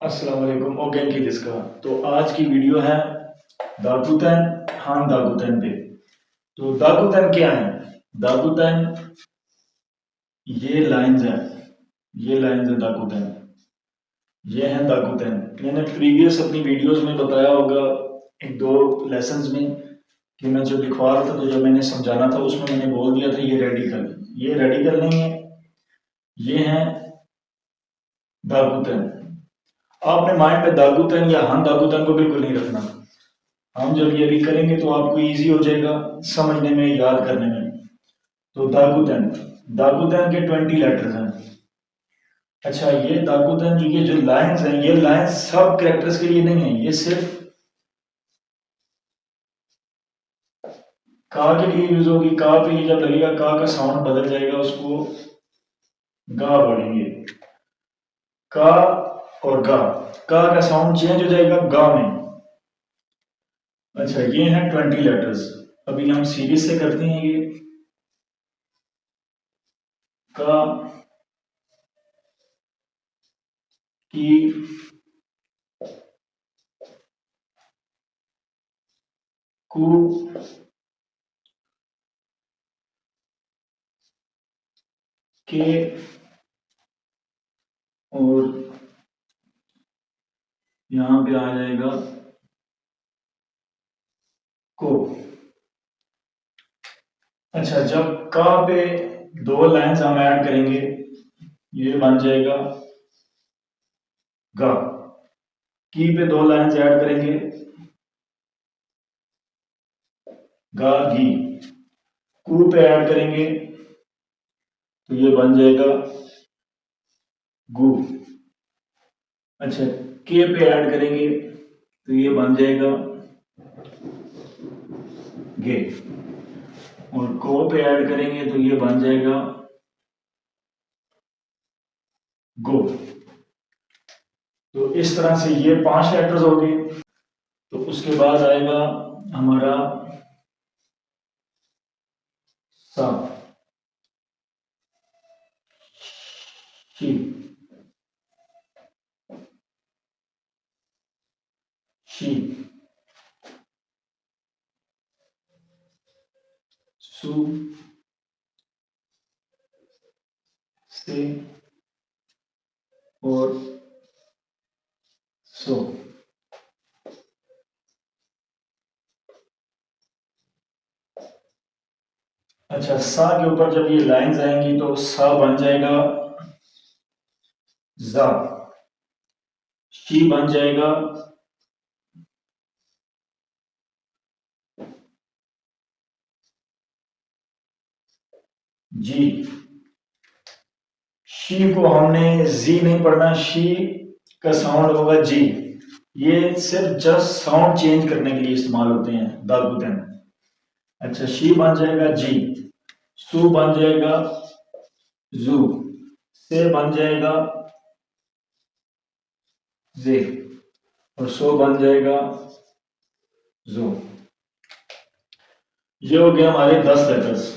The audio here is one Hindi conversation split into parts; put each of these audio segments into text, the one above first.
अस्सलाम वालेकुम ओगेन की दिसका। तो आज की वीडियो है दागुतन हान दागुतन पे। तो दागुतन क्या है? दागुतन ये लाइंस है, ये लाइंस है दागुतन, ये है दागुतन। मैंने प्रीवियस अपनी वीडियोस में बताया होगा एक दो लेसन्स में कि मैं जो लिखवा रहा था, तो जो मैंने समझाना था उसमें मैंने बोल दिया था ये रेडिकल, ये रेडिकल नहीं है, ये है दागुतन। आपने माइंड में दागुतन या हान दागुतन को बिल्कुल नहीं रखना। हम जब ये भी करेंगे तो आपको इजी हो जाएगा समझने में, याद करने में। तो दागुतन, दागुतन के 20 लेटर्स हैं। अच्छा, ये दागुतन जो ये जो लाइंस हैं, ये लाइंस सब कैरेक्टर्स के लिए नहीं है, ये सिर्फ का के लिए यूज होगी। का पे ये जब लगेगा का साउंड बदल जाएगा, उसको गा बोलेंगे। का और का साउंड चेंज हो जाएगा गा में। अच्छा, ये है 20 लेटर्स। अभी हम सीरीज से करते हैं ये का की कु के और यहां पे आ जाएगा को। अच्छा, जब का पे दो लाइंस हम ऐड करेंगे, ये बन जाएगा गा। की पे दो लाइंस ऐड करेंगे, गा गी। कू पे ऐड करेंगे तो ये बन जाएगा गु। अच्छा, के पे ऐड करेंगे तो ये बन जाएगा गे। और को पे ऐड करेंगे तो ये बन जाएगा गो। तो इस तरह से ये 5 लेटर्स हो गए। तो उसके बाद आएगा हमारा सा, शी, शी, सु, से और सो। अच्छा, सा के ऊपर जब ये लाइंस आएंगी तो सा बन जाएगा जा, शी बन जाएगा जी। शी को हमने जी नहीं पढ़ना, शी का साउंड होगा जी। ये सिर्फ जस्ट साउंड चेंज करने के लिए इस्तेमाल होते हैं दागुतन। अच्छा, शी बन जाएगा जी, सु बन जाएगा जू, से बन जाएगा जे और सो बन जाएगा जो। ये हो गया हमारे 10 लेटर्स।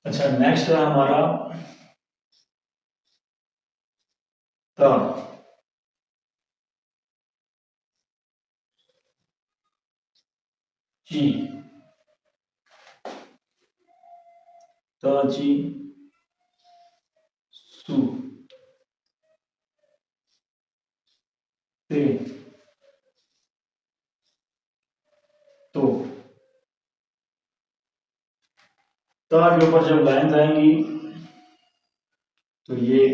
अच्छा, नेक्स्ट है हमारा ता। ची, ची, सु, ते, तो। ता के ऊपर जब लाइंस आएंगी तो ये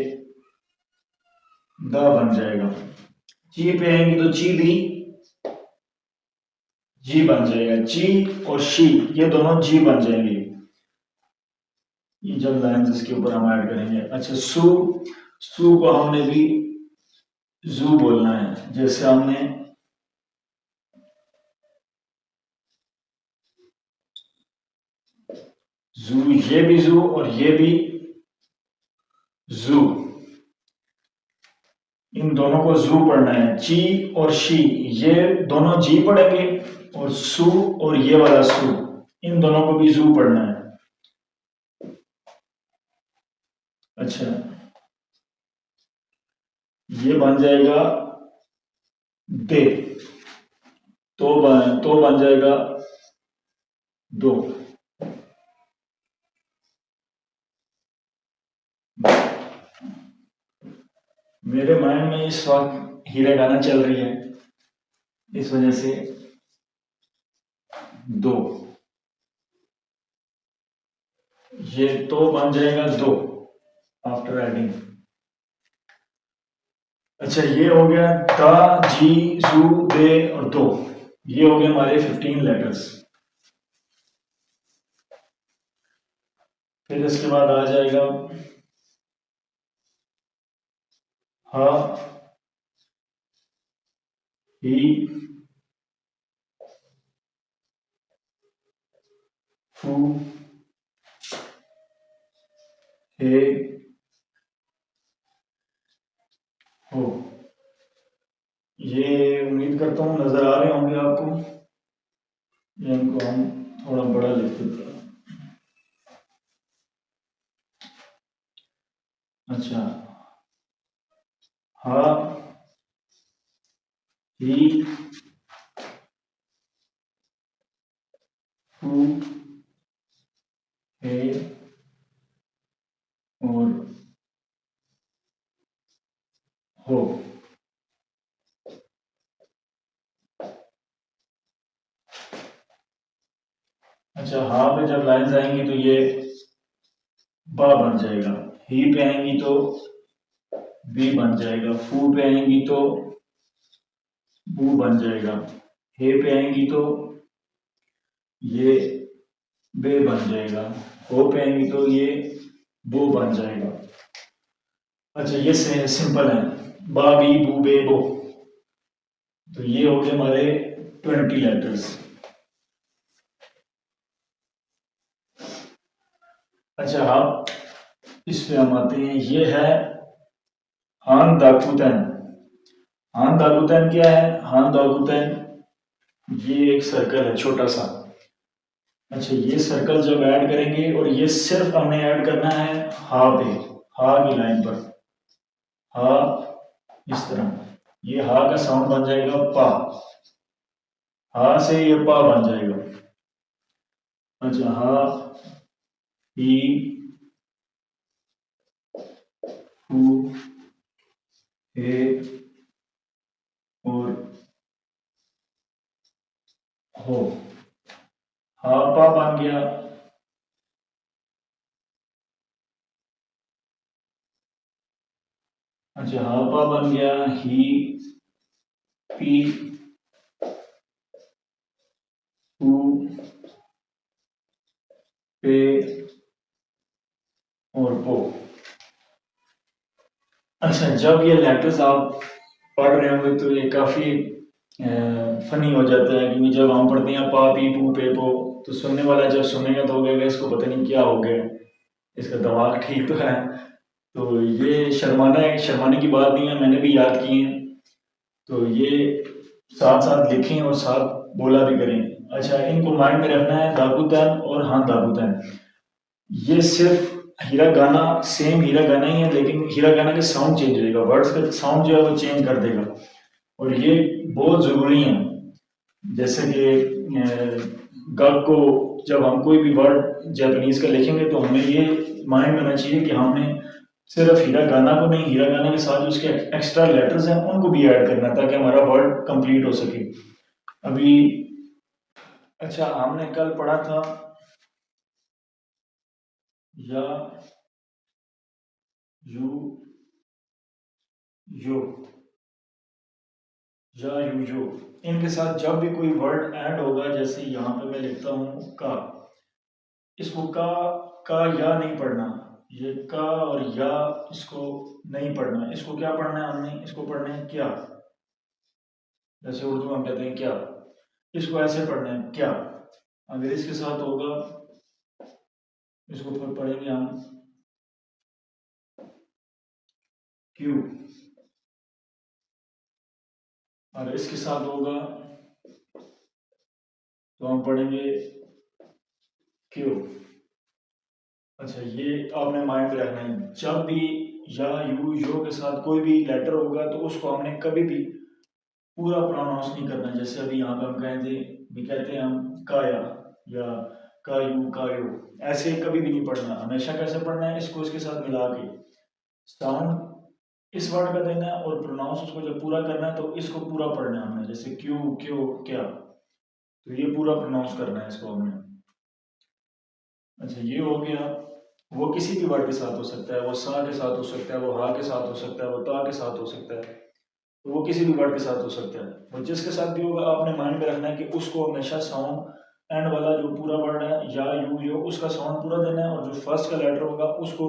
द बन जाएगा। ची पे आएंगी तो ची भी जी बन जाएगा। जी और शी ये दोनों जी बन जाएंगे, ये जब लाइंस इसके ऊपर हम ऐड करेंगे। अच्छा, सु, सु को हमने भी जू बोलना है, जैसे हमने जू, ये भी जू और ये भी जू। इन दोनों को जू पढ़ना है। ची और शी ये दोनों जी पढ़ेंगे, और सू और ये वाला सू इन दोनों को भी जू पढ़ना है। अच्छा, ये बन जाएगा दे, तो बन जाएगा दो। मेरे माइंड में इस वक्त हीरा गाना चल रही है, इस वजह से दो, ये तो बन जाएगा दो आफ्टर एडिंग। अच्छा, ये हो गया ता, जी, जू, दे और दो, ये हो गए हमारे 15 लेटर्स। फिर इसके बाद आ जाएगा हा, ही, फू, हे, हो। ये उम्मीद करता हूँ नजर आ रहे होंगे आपको। ये इनको हम थोड़ा बड़ा लिख देते हैं। अच्छा, हा, ही, फू, हे और हो। अच्छा, हा पे जब लाइंस आएंगी तो ये बा बन जाएगा, ही पे आएंगी तो बी बन जाएगा, फू पे आएंगी तो बू बन जाएगा, हे पे आएंगी तो ये बे बन जाएगा, हो पे आएंगी तो ये बो बन जाएगा। अच्छा, ये सिंपल है, बा बी बू बे बो। तो ये हो गए हमारे 20 लेटर्स। अच्छा, आप इस पे हम आते हैं, ये है हान दाकुतन। हान दाकुतन क्या है? हान दाकुतन ये एक सर्कल है छोटा सा। अच्छा, ये सर्कल जब ऐड करेंगे, और ये सिर्फ हमने ऐड करना है हा पे, हा की लाइन पर, हा इस तरह, ये हा का साउंड बन जाएगा पा, हा से ये पा बन जाएगा। अच्छा, हा, ही, हु, हे और हो। हा पा बन गया। अच्छा, हा पा बन गया, ही, पी, हु, पे और पो। अच्छा, जब ये लेटर्स आप पढ़ रहे होंगे तो ये काफ़ी फनी हो जाता है, क्योंकि जब हम पढ़ते हैं पा पी पू पे पो, तो सुनने वाला जब सुनेगा तो कहेगा इसको पता नहीं क्या हो गया, इसका दिमाग ठीक तो है। तो ये शर्माने की बात नहीं है, मैंने भी याद की है। तो ये साथ साथ लिखें और साथ बोला भी करें। अच्छा, इनको माइंड में रखना है, दागुतन और हाँ दागुतन, ये सिर्फ हीरा गाना, सेम हीरा गाना ही है, लेकिन हीरा गाना के साउंड चेंज होगा, वर्ड्स का साउंड जो है वो चेंज कर देगा। और ये बहुत ज़रूरी है। जैसे कि गग को, जब हम कोई भी वर्ड जापानीज का लिखेंगे तो हमें ये माइंड में होना चाहिए कि हमने सिर्फ हीरा गाना को नहीं, हीरा गाना के साथ जो उसके एक्स्ट्रा लेटर्स हैं उनको भी ऐड करना है, ताकि हमारा वर्ड कंप्लीट हो सके। अभी अच्छा, हमने कल पढ़ा था या, यू, यो, या यू यो, इनके साथ जब भी कोई वर्ड ऐड होगा, जैसे यहाँ पे मैं लिखता हूँ का, इसको का या नहीं पढ़ना, ये का और या इसको नहीं पढ़ना, इसको क्या पढ़ना है हमने, इसको पढ़ना है क्या। जैसे उर्दू में हम कहते हैं क्या, इसको ऐसे पढ़ना है क्या। अगर इसके साथ होगा, इसको फिर पढ़ेंगे हम क्यू। और इसके साथ होगा तो हम पढ़ेंगे क्यों। अच्छा, ये आपने माइंड में रखना है, जब भी या यू यो के साथ कोई भी लेटर होगा तो उसको हमने कभी भी पूरा प्रोनाउंस नहीं करना है। जैसे अभी यहाँ पे हम कहे थे, भी कहते हैं हम काया या कायू कायो, ऐसे कभी भी नहीं पढ़ना। हमेशा कैसे पढ़ना है, इसको इसके साथ मिला के साउंड इस वर्ड का देना है और प्रोनाउंस उसको जब पूरा करना है तो इसको पूरा पढ़ना है हमने। जैसे क्यों क्यों क्या, तो ये पूरा प्रोनाउंस करना है इसको हमने। अच्छा, ये हो गया। वो किसी भी वर्ड के साथ हो सकता है, वो सा के साथ हो सकता है, वो हा के साथ हो सकता है, वो ता के साथ हो सकता है, तो वो किसी भी वर्ड के साथ हो सकता है। और जिसके साथ भी होगा आपने माइंड में रखना है कि उसको हमेशा साउंड एंड वाला जो पूरा वर्ड है या यू यो उसका साउंड पूरा देना है, और जो फर्स्ट का लेटर होगा उसको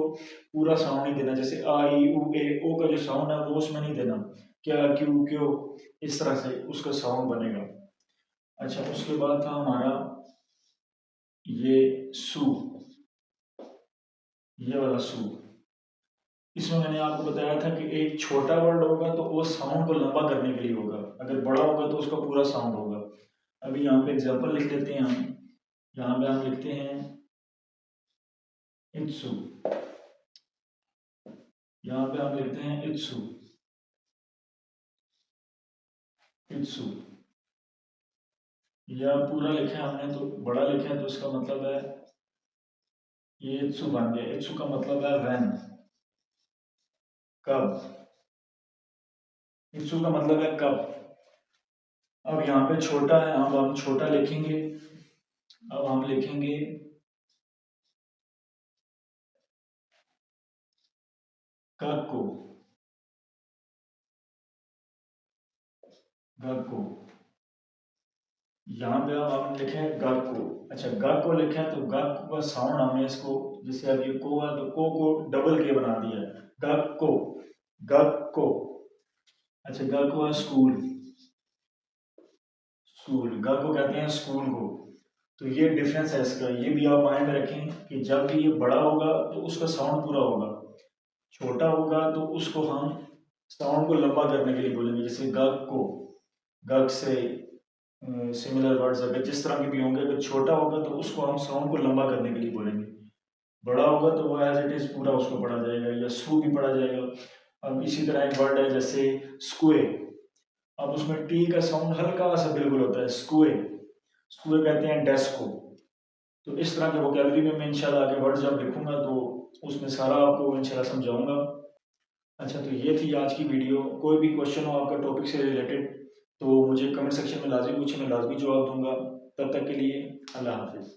पूरा साउंड नहीं देना। जैसे आ ई उ ए ओ का जो साउंड है वो उसमें नहीं देना, क्या क्यों क्यों, इस तरह से उसका साउंड बनेगा। अच्छा, उसके बाद था हमारा ये सू, ये वाला सू। इसमें मैंने आपको बताया था कि एक छोटा वर्ड होगा तो वो साउंड को लंबा करने के लिए होगा, अगर बड़ा होगा तो उसका पूरा साउंड होगा। अभी यहाँ पे एग्जांपल लिख लेते हैं हम। यहाँ पे हम लिखते हैं इत्सु, यहाँ पे हम लिखते हैं इत्सु, इत्सु। यह पूरा लिखा है हमने तो बड़ा लिखा है, तो इसका मतलब है ये इत्सु बन गया। इत्सु का मतलब है व्हेन, कब। इत्सु का मतलब है कब। अब यहाँ पे छोटा है, अब हम छोटा लिखेंगे। अब हम लिखेंगे कब को, गब को। यहाँ पे अब हमने लिखे हैं गग को। अच्छा, गग को लिखा है तो गग का साउंड हमने इसको, जैसे अब ये को है तो को डबल के बना दिया है, गग को, गग को। अच्छा, गग को है स्कूल, स्कूल, गग को कहते हैं स्कूल को। तो ये डिफरेंस है इसका, ये भी आप माइंड में रखें कि जब भी ये बड़ा होगा तो उसका साउंड पूरा होगा, छोटा होगा तो उसको हम साउंड को लंबा करने के लिए बोलेंगे। जैसे गग को, गग से सिमिलर वर्ड्स अगर जिस तरह के भी होंगे, अगर छोटा होगा तो उसको हम साउंड को लंबा करने के लिए बोलेंगे, बड़ा होगा तो वो एज इट इज पूरा उसको पढ़ा जाएगा, या सू भी पढ़ा जाएगा। अब इसी तरह एक वर्ड है जैसे स्क्वे, अब उसमें टी का साउंड हल्का सा बिल्कुल होता है, स्क्वे, स्क्वे कहते हैं डेस्क को। तो इस तरह के वोकेबलरी में मैं इंशाल्लाह आगे वर्ड जब लिखूंगा तो उसमें सारा आपको इंशाल्लाह समझाऊंगा। अच्छा, तो ये थी आज की वीडियो। कोई भी क्वेश्चन हो आपका टॉपिक से रिलेटेड तो मुझे कमेंट सेक्शन में लाजमी पूछे, मैं लाजमी जवाब दूंगा। तब तक के लिए अल्लाह हाफिज़।